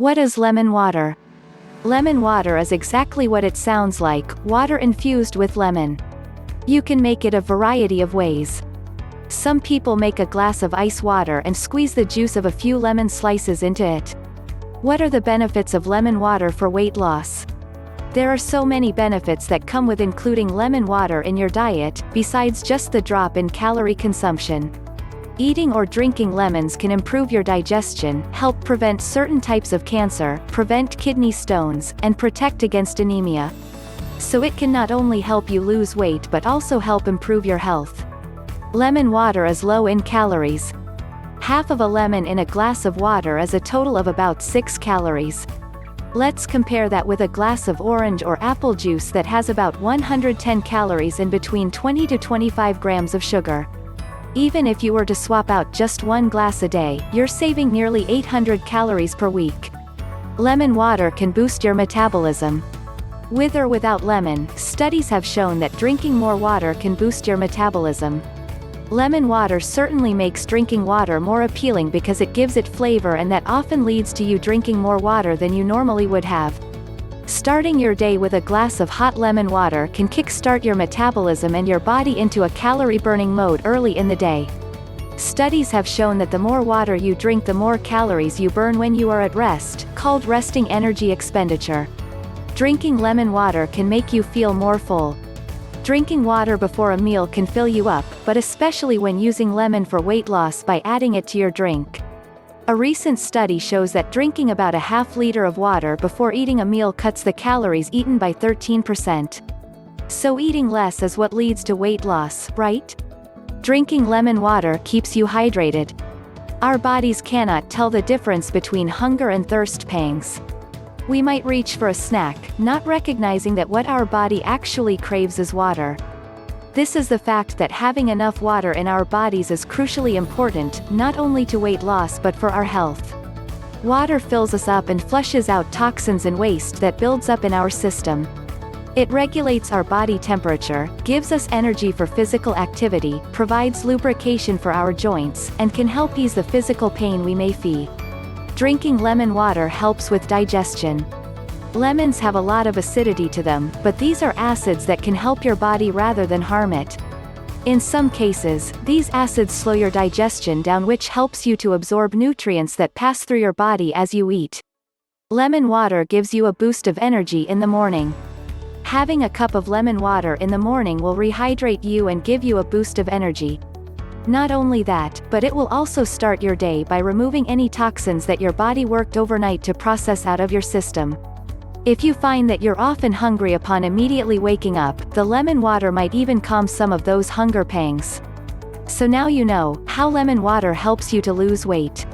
What is lemon water? Lemon water is exactly what it sounds like, water infused with lemon. You can make it a variety of ways. Some people make a glass of ice water and squeeze the juice of a few lemon slices into it. What are the benefits of lemon water for weight loss? There are so many benefits that come with including lemon water in your diet, besides just the drop in calorie consumption. Eating or drinking lemons can improve your digestion, help prevent certain types of cancer, prevent kidney stones, and protect against anemia. So it can not only help you lose weight but also help improve your health. Lemon water is low in calories. Half of a lemon in a glass of water is a total of about 6 calories. Let's compare that with a glass of orange or apple juice that has about 110 calories and between 20 to 25 grams of sugar. Even if you were to swap out just one glass a day, you're saving nearly 800 calories per week. Lemon water can boost your metabolism. With or without lemon, studies have shown that drinking more water can boost your metabolism. Lemon water certainly makes drinking water more appealing because it gives it flavor, and that often leads to you drinking more water than you normally would have. Starting your day with a glass of hot lemon water can kickstart your metabolism and your body into a calorie-burning mode early in the day. Studies have shown that the more water you drink, the more calories you burn when you are at rest, called resting energy expenditure. Drinking lemon water can make you feel more full. Drinking water before a meal can fill you up, but especially when using lemon for weight loss by adding it to your drink. A recent study shows that drinking about a half liter of water before eating a meal cuts the calories eaten by 13%. So eating less is what leads to weight loss, right? Drinking lemon water keeps you hydrated. Our bodies cannot tell the difference between hunger and thirst pangs. We might reach for a snack, not recognizing that what our body actually craves is water. This is the fact that having enough water in our bodies is crucially important, not only to weight loss but for our health. Water fills us up and flushes out toxins and waste that builds up in our system. It regulates our body temperature, gives us energy for physical activity, provides lubrication for our joints, and can help ease the physical pain we may feel. Drinking lemon water helps with digestion. Lemons have a lot of acidity to them, but these are acids that can help your body rather than harm it. In some cases, these acids slow your digestion down, which helps you to absorb nutrients that pass through your body as you eat. Lemon water gives you a boost of energy in the morning. Having a cup of lemon water in the morning will rehydrate you and give you a boost of energy. Not only that, but it will also start your day by removing any toxins that your body worked overnight to process out of your system. If you find that you're often hungry upon immediately waking up, the lemon water might even calm some of those hunger pangs. So now you know how lemon water helps you to lose weight.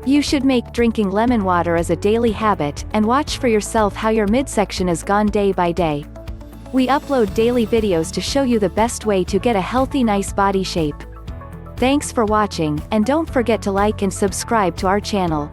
You should make drinking lemon water as a daily habit, and watch for yourself how your midsection is gone day by day. We upload daily videos to show you the best way to get a healthy, nice body shape. Thanks for watching, and don't forget to like and subscribe to our channel.